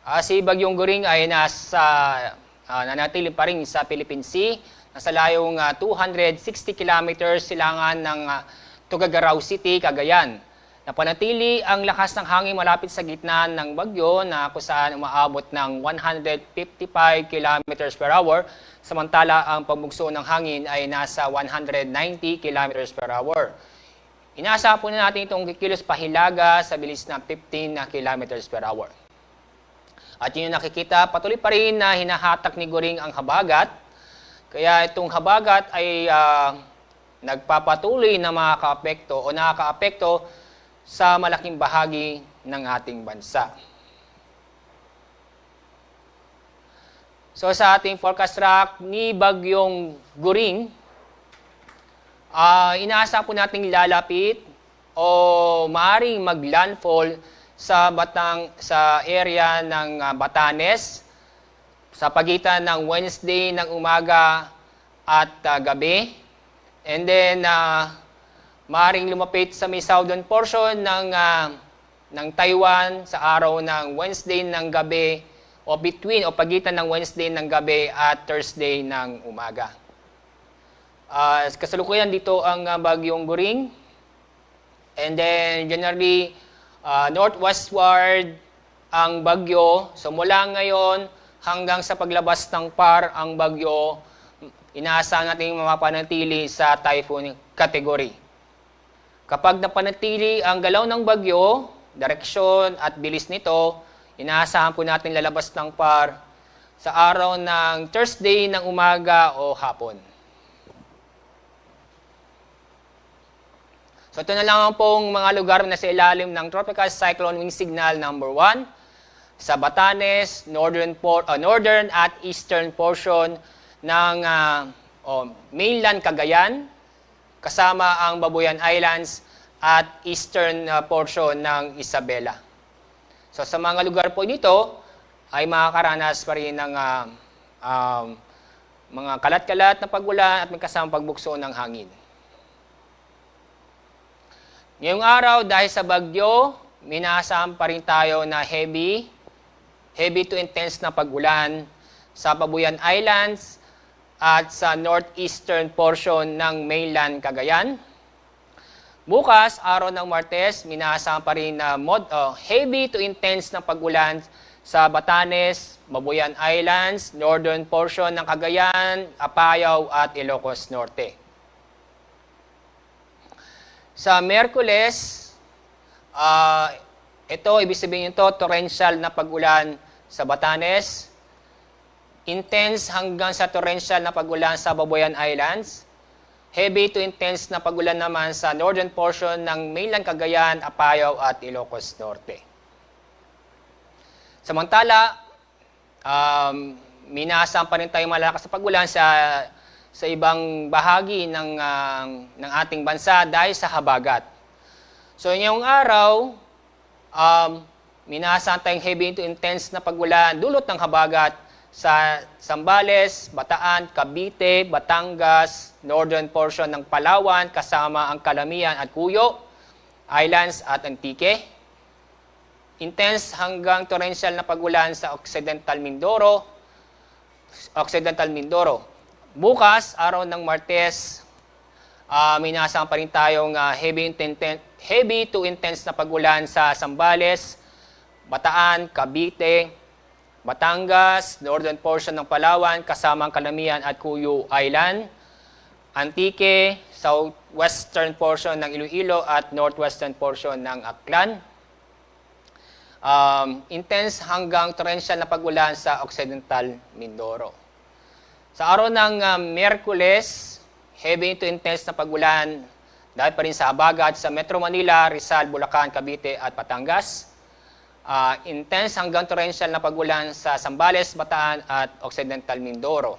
Si Bagyong Goring ay nanatili pa rin sa Philippine Sea. Nasa layong 260 kilometers silangan ng Tuguegarao City, Cagayan. Napanatili ang lakas ng hangin malapit sa gitna ng bagyo na kung saan umaabot ng 155 kilometers per hour, samantala ang pagbugso ng hangin ay nasa 190 kilometers per hour. Inaasahan po na natin itong kikilos pahilaga sa bilis na 15 kilometers per hour. At yun yung nakikita, patuloy pa rin na hinahatak ni Goring ang habagat. Kaya itong habagat ay nagpapatuloy na makaka-apekto o nakaka-apekto sa malaking bahagi ng ating bansa. So sa ating forecast track ni Bagyong Goring, inaasahan po nating lalapit o maaaring mag-landfall sa area ng Batanes sa pagitan ng Wednesday ng umaga at gabi. And then maaaring lumapit sa may southern portion ng Taiwan sa araw ng Wednesday ng gabi o pagitan ng Wednesday ng gabi at Thursday ng umaga. Kasalukuyan dito ang Bagyong Goring. And then generally northwestward ang bagyo. So mula ngayon hanggang sa paglabas ng PAR ang bagyo, inaasahan natin mapanatili sa typhoon category. Kapag napanatili ang galaw ng bagyo, direksyon at bilis nito, inaasahan po natin lalabas ng PAR sa araw ng Thursday ng umaga o hapon. So ito na lang pong mga lugar na sa ilalim ng Tropical Cyclone Wind Signal number 1 sa Batanes, northern at eastern portion ng mainland Cagayan, kasama ang Babuyan Islands at eastern portion ng Isabela. So sa mga lugar po dito ay makakaranas pa rin ng mga kalat-kalat na pagulan at may kasamang pagbukso ng hangin. Ngayong araw, dahil sa bagyo, minaasahan pa rin tayo na heavy to intense na pagulan sa Babuyan Islands at sa northeastern portion ng mainland Cagayan. Bukas, araw ng Martes, minaasahan pa rin na heavy to intense na pagulan sa Batanes, Babuyan Islands, northern portion ng Cagayan, Apayao at Ilocos Norte. Sa Miyerkules, ibig sabihin ito, torrential na pagulan sa Batanes, intense hanggang sa torrential na pagulan sa Babuyan Islands, heavy to intense na pagulan naman sa northern portion ng mainland Cagayan, Apayao at Ilocos Norte. Samantala, minaasahan pa rin tayong malakas na pagulan sa ibang bahagi ng ating bansa dahil sa habagat. So ngayong araw, minaasahan tayong heavy to intense na pagulan dulot ng habagat sa Zambales, Bataan, Cavite, Batangas, northern portion ng Palawan, kasama ang Calamian at Cuyo, Islands at Antique. Intense hanggang torrential na pagulan sa Occidental Mindoro. Bukas, araw ng Martes, minasang pa rin tayong heavy to intense na pagulan sa Zambales, Bataan, Cavite, Batangas, northern portion ng Palawan, kasama ang Calamian at Cuyo Island, Antique, southwestern portion ng Iloilo at northwestern portion ng Aklan. Intense hanggang torrential na pagulan sa Occidental Mindoro. Sa araw ng Miyerkules, heavy to intense na pagulan dahil pa rin sa habagat sa Metro Manila, Rizal, Bulacan, Cavite at Batangas. Intense hanggang torrential na pagulan sa Zambales, Bataan at Occidental Mindoro.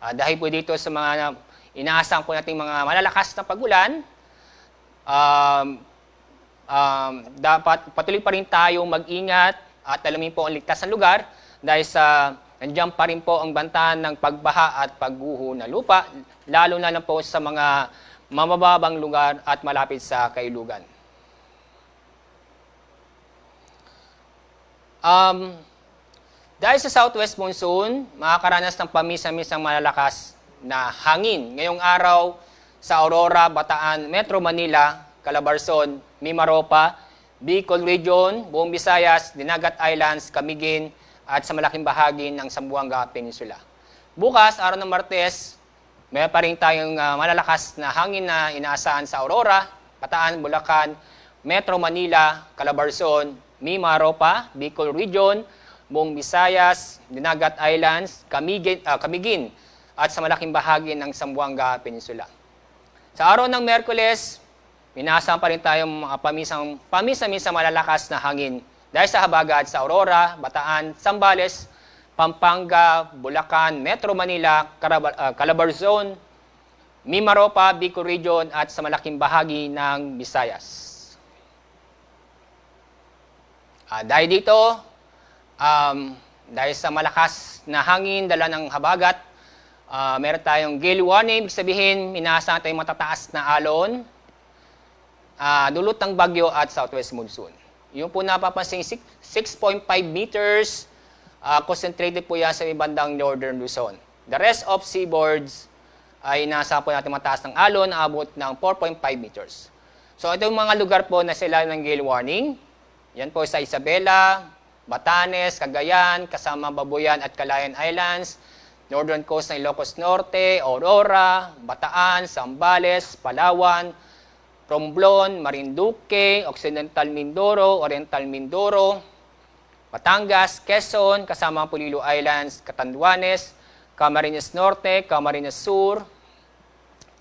Dahil po dito sa mga inaasahan po nating mga malalakas na pagulan, dapat patuloy pa rin tayong mag-ingat at alamin po ang ligtas na lugar dahil nandiyan pa rin po ang banta ng pagbaha at pagguho ng lupa, lalo na lang po sa mga mamababang lugar at malapit sa kailugan. Um, Dahil sa southwest monsoon, makakaranas ng pamisa-misang malalakas na hangin. Ngayong araw sa Aurora, Bataan, Metro Manila, Calabarzon, Mimaropa, Bicol Region, buong Visayas, Dinagat Islands, Camiguin, at sa malaking bahagi ng Zamboanga Peninsula. Bukas, araw ng Martes, may pa rin tayong malalakas na hangin na inaasahan sa Aurora, Bataan, Bulacan, Metro Manila, Calabarzon, Mimaropa, Bicol Region, buong Visayas, Dinagat Islands, Camiguin, at sa malaking bahagi ng Zamboanga Peninsula. Sa araw ng Merkules, inaasahan pa rin tayong mga pamisa-misang malalakas na hangin dahil sa habagat sa Aurora, Bataan, Zambales, Pampanga, Bulacan, Metro Manila, Calabarzon, Mimaropa, Bicol Region, at sa malaking bahagi ng Visayas. Dahil dito, dahil sa malakas na hangin, dala ng habagat, meron tayong gale warning. Ibig sabihin, inaasahan tayong matataas na alon, dulot ng bagyo at southwest monsoon. Yung po napapansin, 6.5 meters, concentrated po yan sa ibandang northern Luzon. The rest of seaboards ay inaasahan po natin mataas ng alon, abot ng 4.5 meters. So ito yung mga lugar po na sila ng gale warning. Yan po sa Isabela, Batanes, Cagayan, kasama Babuyan at Calayan Islands, northern coast ng Ilocos Norte, Aurora, Bataan, Zambales, Palawan, Romblon, Marinduque, Occidental Mindoro, Oriental Mindoro, Batangas, Quezon, kasama Pulilo Islands, Catanduanes, Camarines Norte, Camarines Sur,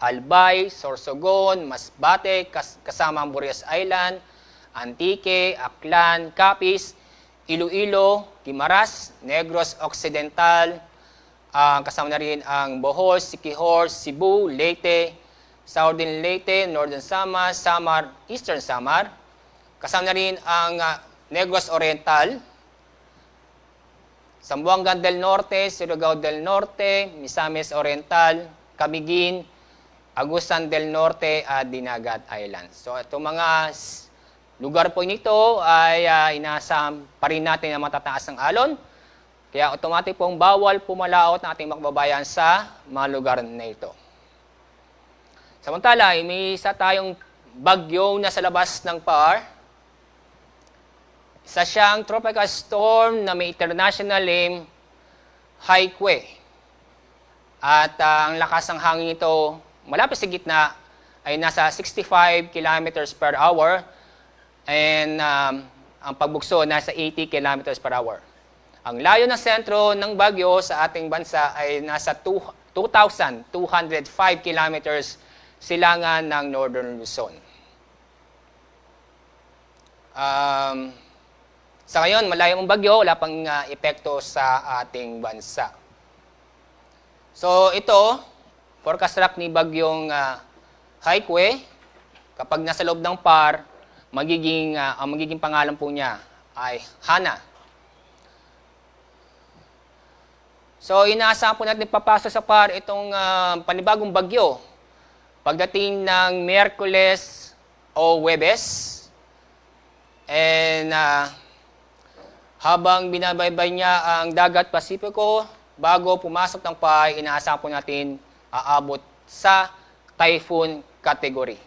Albay, Sorsogon, Masbate, kasama Burias Island, Antique, Aklan, Capiz, Iloilo, Guimaras, Negros Occidental, kasama na rin ang Bohol, Siquijor, Cebu, Leyte, Southern Leyte, Northern Samar, Samar, Eastern Samar. Kasama na rin ang Negros Oriental, Zamboanga del Norte, Surigao del Norte, Misamis Oriental, Camiguin, Agusan del Norte at Dinagat Islands. So itong mga lugar po nito ay inaasahan pa rin natin na matataas ang alon. Kaya automatic pong bawal pumalaot ng ating makbabayan sa mga lugar na ito. Samantala, may isa tayong bagyo na sa labas ng PAR. Isa siyang tropical storm na may international name, Haikwe. At ang lakas ng hangin ito, malapit sa gitna, ay nasa 65 kilometers per hour. And ang pagbugso nasa 80 kilometers per hour. Ang layo ng sentro ng bagyo sa ating bansa ay nasa 2,205 kilometers silangan ng Northern Luzon. Sa ngayon, malayo ang bagyo, wala pang epekto sa ating bansa. So ito, forecast track ni bagyong Haikwe, kapag nasa loob ng PAR, ang magiging pangalan po niya ay Hana. So, inaasahan po natin papasok sa PAR itong panibagong bagyo. Pagdating ng Miyerkules o Huwebes. And habang binabaybay niya ang dagat Pasipiko, bago pumasok ng PAR, inaasahan po natin aabot sa typhoon category.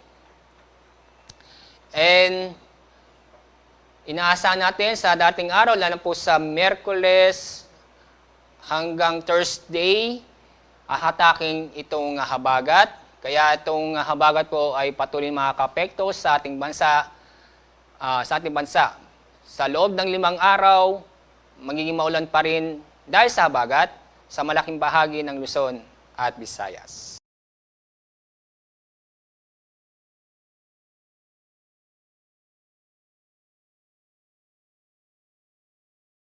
And inaasahan natin sa dating araw, lalo po sa Miyerkules hanggang Thursday, hataking itong habagat. Kaya itong habagat po ay patuloy makakapekto sa ating bansa. Sa loob ng 5 araw, magiging maulan pa rin dahil sa habagat sa malaking bahagi ng Luzon at Visayas.